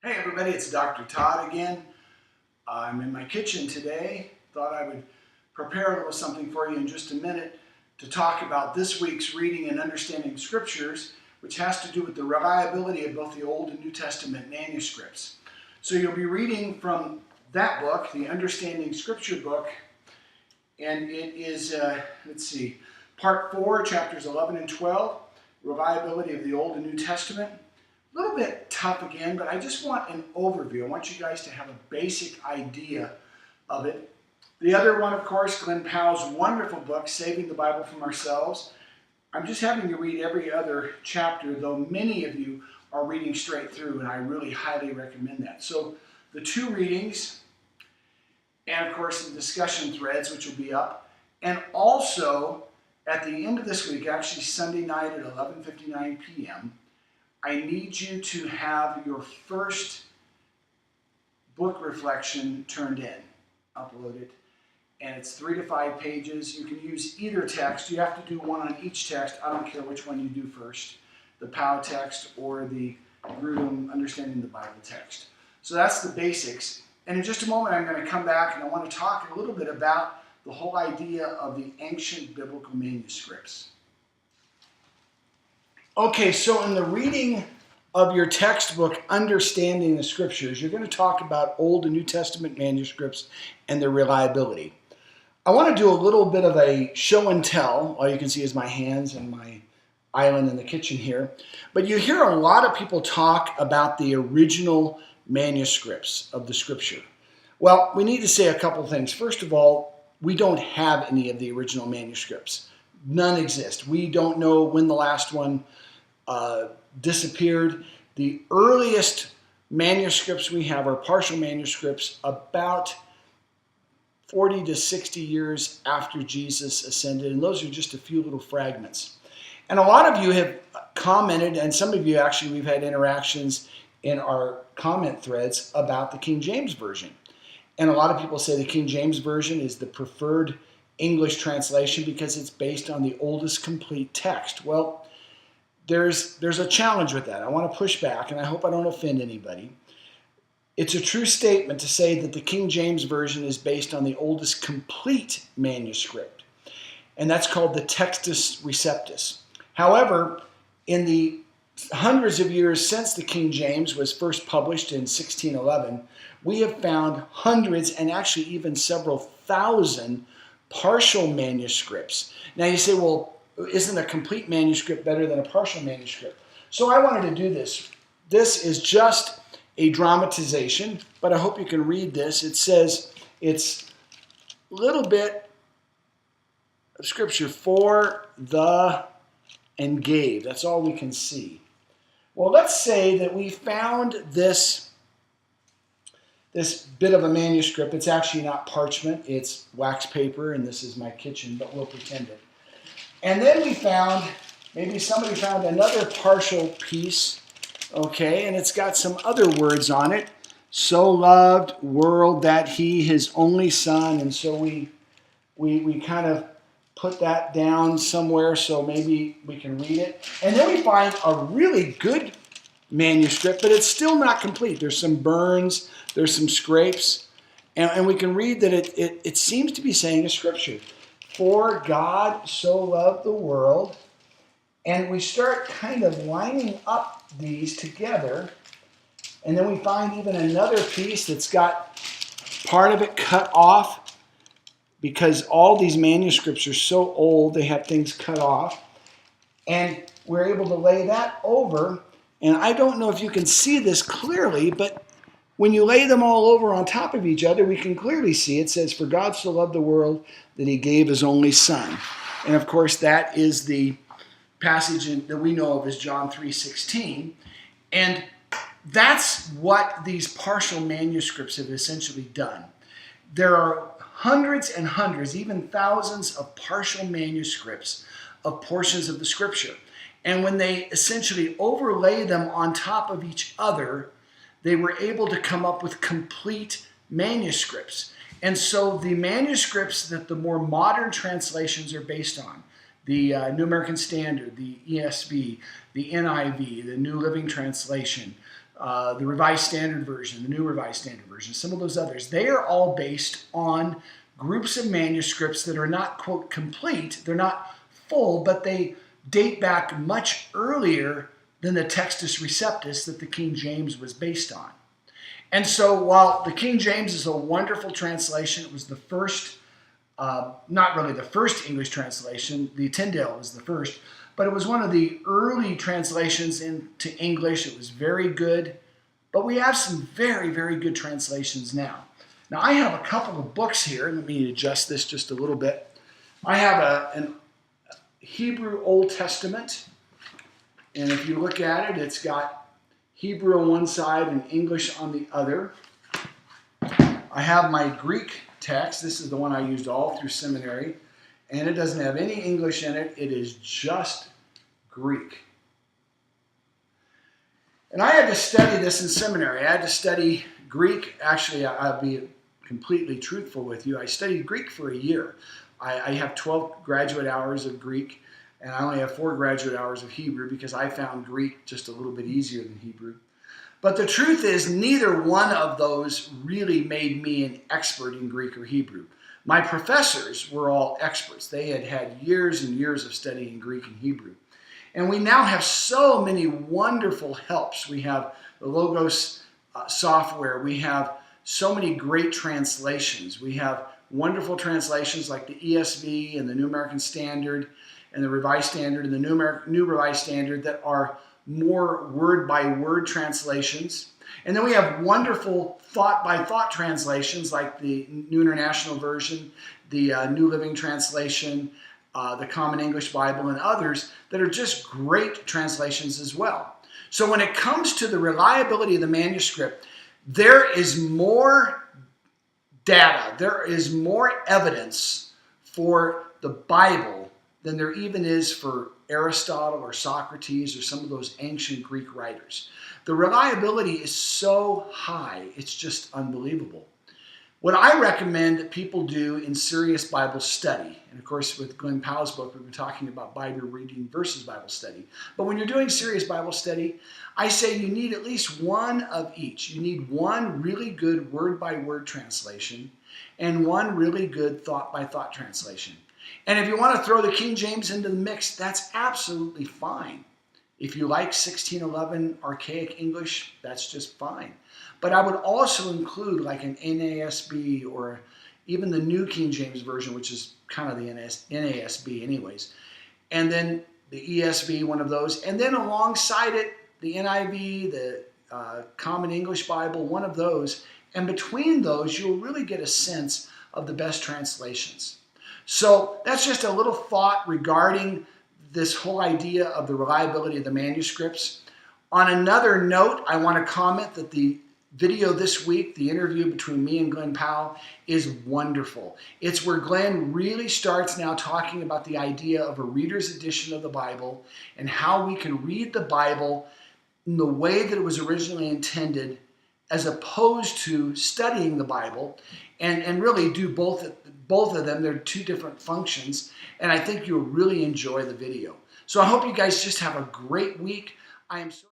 Hey everybody, it's Dr. Todd again. I'm in my kitchen today. Thought I would prepare a little something for you in just a minute to talk about this week's reading and understanding scriptures, which has to do with the reliability of both the Old and New Testament manuscripts. So you'll be reading from that book, the Understanding Scripture book, and it is, part 4, chapters 11 and 12, reliability of the Old and New Testament. A little bit tough again, but I just want an overview. I want you guys to have a basic idea of it. The other one, of course, Glenn Powell's wonderful book, Saving the Bible from Ourselves. I'm just having you read every other chapter, though many of you are reading straight through, and I really highly recommend that. So the two readings, and of course the discussion threads, which will be up, and also at the end of this week, actually Sunday night at 11:59 p.m., I need you to have your first book reflection turned in, uploaded, and it's 3 to 5 pages. You can use either text. You have to do one on each text. I don't care which one you do first, the POW text or the Grudem Understanding the Bible text. So that's the basics. And in just a moment, I'm going to come back and I want to talk a little bit about the whole idea of the ancient biblical manuscripts. Okay, so in the reading of your textbook, Understanding the Scriptures, you're going to talk about Old and New Testament manuscripts and their reliability. I want to do a little bit of a show and tell. All you can see is my hands and my island in the kitchen here. But you hear a lot of people talk about the original manuscripts of the Scripture. Well, we need to say a couple things. First of all, we don't have any of the original manuscripts. None exist. We don't know when the last one disappeared. The earliest manuscripts we have are partial manuscripts about 40 to 60 years after Jesus ascended, and those are just a few little fragments. And a lot of you have commented, and some of you actually, we've had interactions in our comment threads about the King James Version. And a lot of people say the King James Version is the preferred English translation because it's based on the oldest complete text. Well, there's a challenge with that. I want to push back, and I hope I don't offend anybody. It's a true statement to say that the King James Version is based on the oldest complete manuscript, and that's called the Textus Receptus. However, in the hundreds of years since the King James was first published in 1611, we have found hundreds and actually even several thousand partial manuscripts. Now you say, well, isn't a complete manuscript better than a partial manuscript? So I wanted to do this. This is just a dramatization, but I hope you can read this. It says it's a little bit of scripture for, the, and gave. That's all we can see. Well, let's say that we found this bit of a manuscript. It's actually not parchment, it's wax paper, and this is my kitchen, but we'll pretend it. And then we found, maybe somebody found another partial piece, okay, and it's got some other words on it. So loved world that he, his only son, and so we kind of put that down somewhere so maybe we can read it. And then we find a really good manuscript, but it's still not complete. There's some burns, there's some scrapes, and we can read that it seems to be saying a scripture. For God so loved the world, and we start kind of lining up these together, and then we find even another piece that's got part of it cut off, because all these manuscripts are so old, they have things cut off, and we're able to lay that over, and I don't know if you can see this clearly, but when you lay them all over on top of each other, we can clearly see it says, for God so loved the world that he gave his only son. And of course, that is the passage that we know of as John 3:16. And that's what these partial manuscripts have essentially done. There are hundreds and hundreds, even thousands of partial manuscripts of portions of the scripture. And when they essentially overlay them on top of each other, they were able to come up with complete manuscripts. And so the manuscripts that the more modern translations are based on, the New American Standard, the ESV, the NIV, the New Living Translation, the Revised Standard Version, the New Revised Standard Version, some of those others, they are all based on groups of manuscripts that are not, quote, complete. They're not full, but they date back much earlier than the Textus Receptus that the King James was based on. And so while the King James is a wonderful translation, it was the first, not really the first English translation, the Tyndale was the first, but it was one of the early translations into English. It was very good, but we have some very, very good translations now. Now I have a couple of books here. Let me adjust this just a little bit. I have an Hebrew Old Testament, and if you look at it, it's got Hebrew on one side and English on the other. I have my Greek text. This is the one I used all through seminary, and it doesn't have any English in it. It is just Greek. And I had to study this in seminary. I had to study Greek. Actually, I'll be completely truthful with you. I studied Greek for a year. I have 12 graduate hours of Greek, and I only have 4 graduate hours of Hebrew because I found Greek just a little bit easier than Hebrew. But the truth is, neither one of those really made me an expert in Greek or Hebrew. My professors were all experts. They had had years and years of studying Greek and Hebrew. And we now have so many wonderful helps. We have the Logos software. We have so many great translations. We have wonderful translations like the ESV and the New American Standard and the Revised Standard and the New Revised Standard that are more word-by-word translations. And then we have wonderful thought-by-thought translations like the New International Version, the New Living Translation, the Common English Bible, and others that are just great translations as well. So when it comes to the reliability of the manuscript, there is more data, there is more evidence for the Bible than there even is for Aristotle or Socrates or some of those ancient Greek writers. The reliability is so high, it's just unbelievable. What I recommend that people do in serious Bible study, and of course with Glenn Powell's book, we've been talking about Bible reading versus Bible study. But when you're doing serious Bible study, I say you need at least one of each. You need one really good word-by-word translation and one really good thought-by-thought translation. And if you want to throw the King James into the mix, that's absolutely fine. If you like 1611 archaic English, that's just fine. But I would also include like an NASB or even the New King James Version, which is kind of the NASB anyways. And then the ESV, one of those. And then alongside it, the NIV, the Common English Bible, one of those. And between those, you'll really get a sense of the best translations. So that's just a little thought regarding this whole idea of the reliability of the manuscripts. On another note, I want to comment that the video this week, the interview between me and Glenn Powell, is wonderful. It's where Glenn really starts now talking about the idea of a reader's edition of the Bible and how we can read the Bible in the way that it was originally intended as opposed to studying the Bible and really do both of them. They're two different functions, and I think you'll really enjoy the video. So I hope you guys just have a great week. I am so